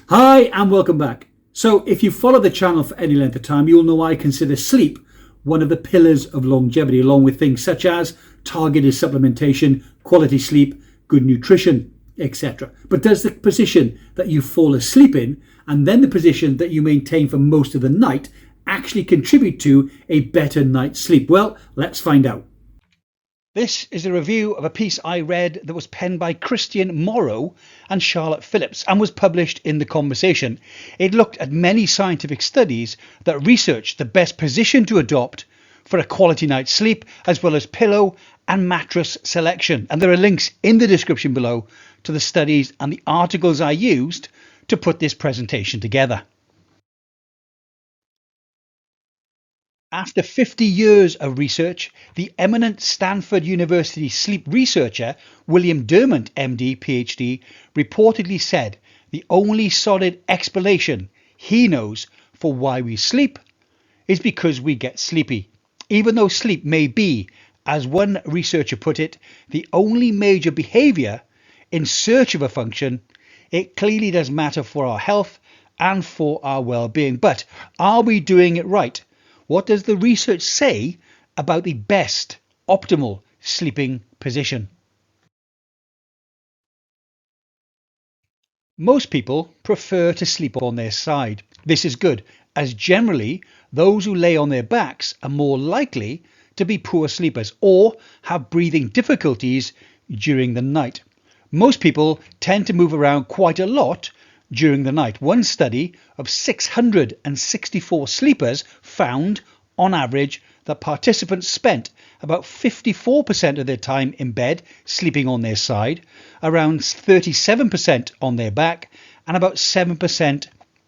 Hi and welcome back. So if you follow the channel for any length of time, you'll know I consider sleep one of the pillars of longevity, along with things such as targeted supplementation, quality sleep, good nutrition, etc. But does the position that you fall asleep in and then the position that you maintain for most of the night actually contribute to a better night's sleep? Well, let's find out. This is a review of a piece I read that was penned by Christian Morrow and Charlotte Phillips and was published in The Conversation. It looked at many scientific studies that researched the best position to adopt for a quality night's sleep, as well as pillow and mattress selection. And there are links in the description below to the studies and the articles I used to put this presentation together. After 50 years of research, the eminent Stanford University sleep researcher William Dermont, MD, PhD, reportedly said the only solid explanation he knows for why we sleep is because we get sleepy. Even though sleep may be, as one researcher put it, the only major behavior in search of a function, it clearly does matter for our health and for our well-being. But are we doing it right? What does the research say about the best optimal sleeping position? Most people prefer to sleep on their side. This is good, as generally those who lay on their backs are more likely to be poor sleepers or have breathing difficulties during the night. Most people tend to move around quite a lot during the night. One study of 664 sleepers found, on average, that participants spent about 54% of their time in bed sleeping on their side, around 37% on their back, and about 7%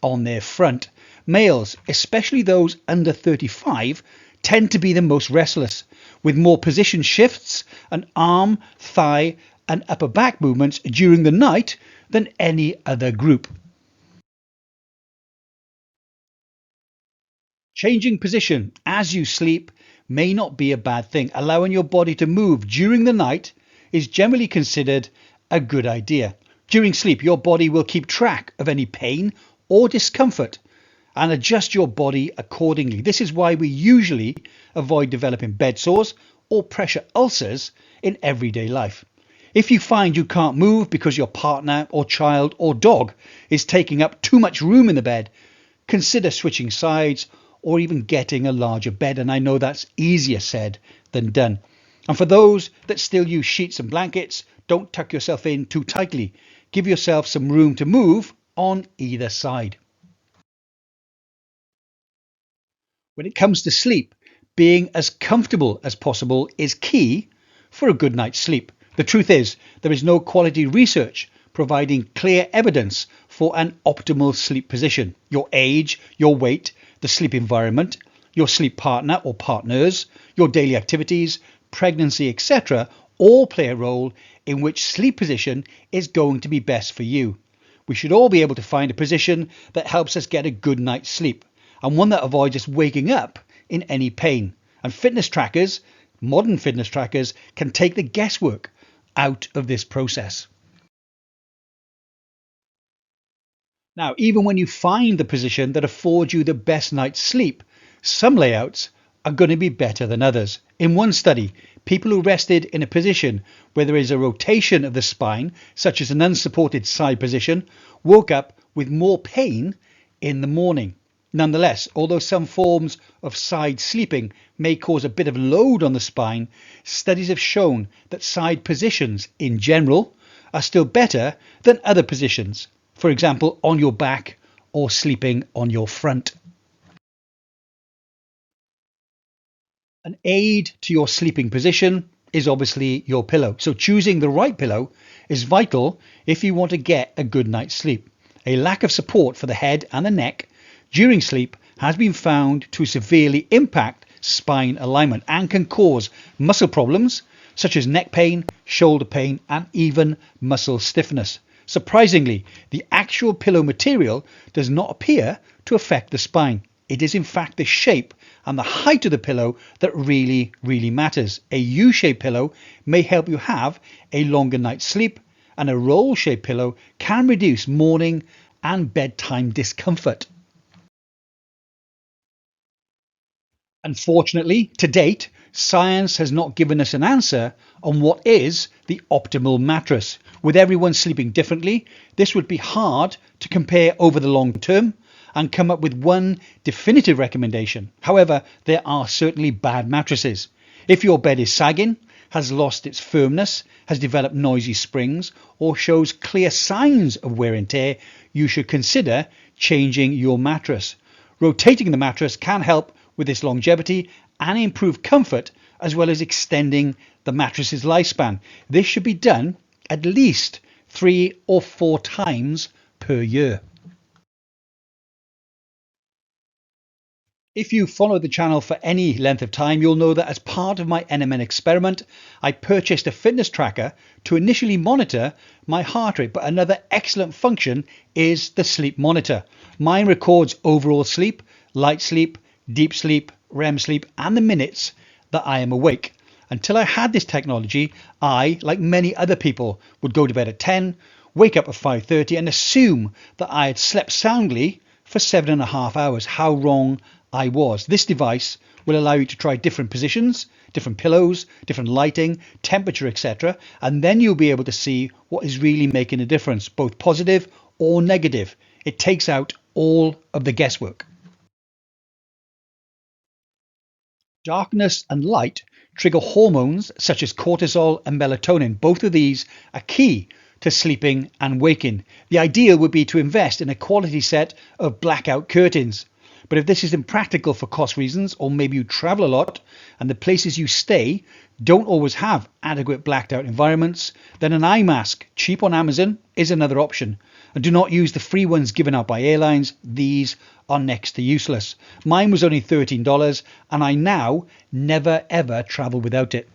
on their front. Males, especially those under 35, tend to be the most restless, with more position shifts and arm, thigh, and upper back movements during the night than any other group. Changing position as you sleep may not be a bad thing. Allowing your body to move during the night is generally considered a good idea. During sleep, your body will keep track of any pain or discomfort and adjust your body accordingly. This is why we usually avoid developing bedsores or pressure ulcers in everyday life. If you find you can't move because your partner or child or dog is taking up too much room in the bed, consider switching sides or even getting a larger bed. And I know that's easier said than done. And for those that still use sheets and blankets, don't tuck yourself in too tightly. Give yourself some room to move on either side. When it comes to sleep, being as comfortable as possible is key for a good night's sleep. The truth is, there is no quality research providing clear evidence for an optimal sleep position. Your age, your weight, the sleep environment, your sleep partner or partners, your daily activities, pregnancy, etc. all play a role in which sleep position is going to be best for you. We should all be able to find a position that helps us get a good night's sleep, and one that avoids us waking up in any pain. And fitness trackers, modern fitness trackers, can take the guesswork out of this process. Now, even when you find the position that affords you the best night's sleep, some layouts are going to be better than others. In one study, people who rested in a position where there is a rotation of the spine, such as an unsupported side position, woke up with more pain in the morning. Nonetheless, although some forms of side sleeping may cause a bit of load on the spine, studies have shown that side positions in general are still better than other positions, for example, on your back or sleeping on your front. An aid to your sleeping position is obviously your pillow. So choosing the right pillow is vital if you want to get a good night's sleep. A lack of support for the head and the neck during sleep has been found to severely impact spine alignment and can cause muscle problems such as neck pain, shoulder pain, and even muscle stiffness. Surprisingly, the actual pillow material does not appear to affect the spine. It is in fact the shape and the height of the pillow that really matters. A U-shaped pillow may help you have a longer night's sleep, and a roll-shaped pillow can reduce morning and bedtime discomfort. Unfortunately, to date, science has not given us an answer on what is the optimal mattress. With everyone sleeping differently, this would be hard to compare over the long term and come up with one definitive recommendation. However, there are certainly bad mattresses. If your bed is sagging, has lost its firmness, has developed noisy springs, or shows clear signs of wear and tear, you should consider changing your mattress. Rotating the mattress can help with its longevity and improve comfort, as well as extending the mattress's lifespan. This should be done at least 3 or 4 times per year. If you follow the channel for any length of time, you'll know that as part of my NMN experiment, I purchased a fitness tracker to initially monitor my heart rate, but another excellent function is the sleep monitor. Mine records overall sleep, light sleep, deep sleep, REM sleep, and the minutes that I am awake. Until I had this technology, I, like many other people, would go to bed at 10, wake up at 5:30 and assume that I had slept soundly for 7.5 hours. How wrong I was. This device will allow you to try different positions, different pillows, different lighting, temperature, etc. And then you'll be able to see what is really making a difference, both positive or negative. It takes out all of the guesswork. Darkness and light trigger hormones such as cortisol and melatonin. Both of these are key to sleeping and waking. The ideal would be to invest in a quality set of blackout curtains. But if this is impractical for cost reasons, or maybe you travel a lot and the places you stay don't always have adequate blacked out environments, then an eye mask, cheap on Amazon, is another option. And do not use the free ones given out by airlines. These are next to useless. Mine was only $13 and I now never ever travel without it.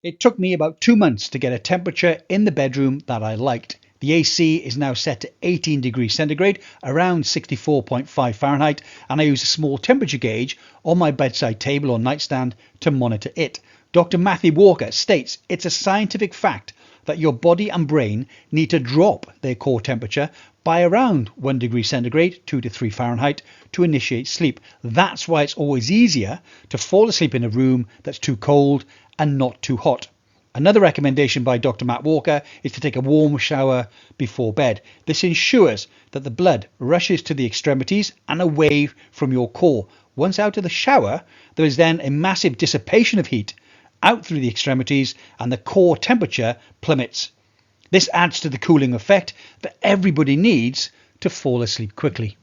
It took me about 2 months to get a temperature in the bedroom that I liked. The AC is now set to 18 degrees centigrade, around 64.5 Fahrenheit, and I use a small temperature gauge on my bedside table or nightstand to monitor it. Dr. Matthew Walker states it's a scientific fact that your body and brain need to drop their core temperature by around 1 degree centigrade, 2 to 3 Fahrenheit, to initiate sleep. That's why it's always easier to fall asleep in a room that's too cold and not too hot. Another recommendation by Dr. Matt Walker is to take a warm shower before bed. This ensures that the blood rushes to the extremities and away from your core. Once out of the shower, there is then a massive dissipation of heat out through the extremities and the core temperature plummets. This adds to the cooling effect that everybody needs to fall asleep quickly.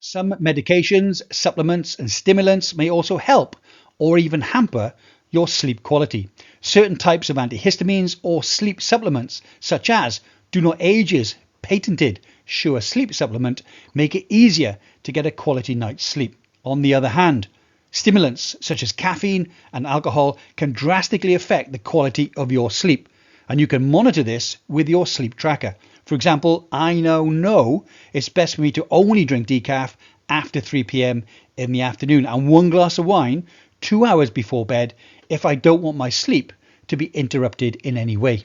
Some medications, supplements and stimulants may also help or even hamper your sleep quality. Certain types of antihistamines or sleep supplements, such as Do Not Age's patented Sure Sleep supplement, make it easier to get a quality night's sleep. On the other hand, stimulants such as caffeine and alcohol can drastically affect the quality of your sleep, and you can monitor this with your sleep tracker. For example, I now know it's best for me to only drink decaf after 3 p.m. in the afternoon and 1 glass of wine 2 hours before bed if I don't want my sleep to be interrupted in any way.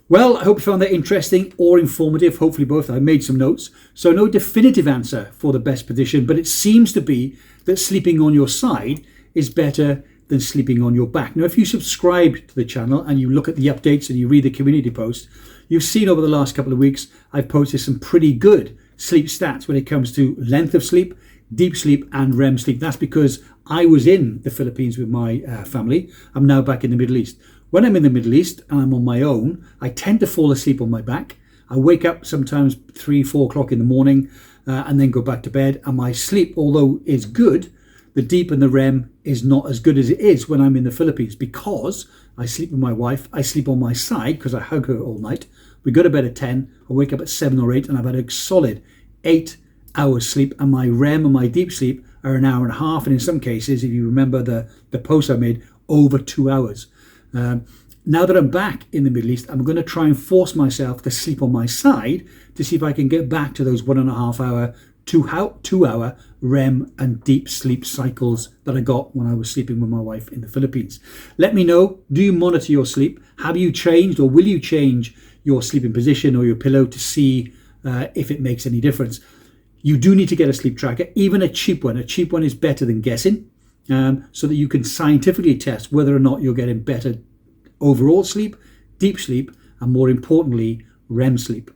Well, I hope you found that interesting or informative. Hopefully both. I made some notes. So no definitive answer for the best position, but it seems to be that sleeping on your side is better than sleeping on your back. Now, if you subscribe to the channel and you look at the updates and you read the community posts, you've seen over the last couple of weeks, I've posted some pretty good sleep stats when it comes to length of sleep, deep sleep and REM sleep. That's because I was in the Philippines with my family. I'm now back in the Middle East. When I'm in the Middle East and I'm on my own, I tend to fall asleep on my back. I wake up sometimes 3-4 o'clock in the morning and then go back to bed. And my sleep, although is good, the deep and the REM is not as good as it is when I'm in the Philippines, because I sleep with my wife. I sleep on my side because I hug her all night. We go to bed at 10. I wake up at 7 or 8 and I've had a solid 8 hours sleep, and my REM and my deep sleep are an hour and a half, and in some cases, if you remember the post I made, over 2 hours. Now that I'm back in the Middle East, I'm going to try and force myself to sleep on my side to see if I can get back to those 1.5 hour, 2 hour REM and deep sleep cycles that I got when I was sleeping with my wife in the Philippines. Let me know, do you monitor your sleep? Have you changed or will you change your sleeping position or your pillow to see if it makes any difference? You do need to get a sleep tracker, even a cheap one. A cheap one is better than guessing, so that you can scientifically test whether or not you're getting better overall sleep, deep sleep, and more importantly, REM sleep.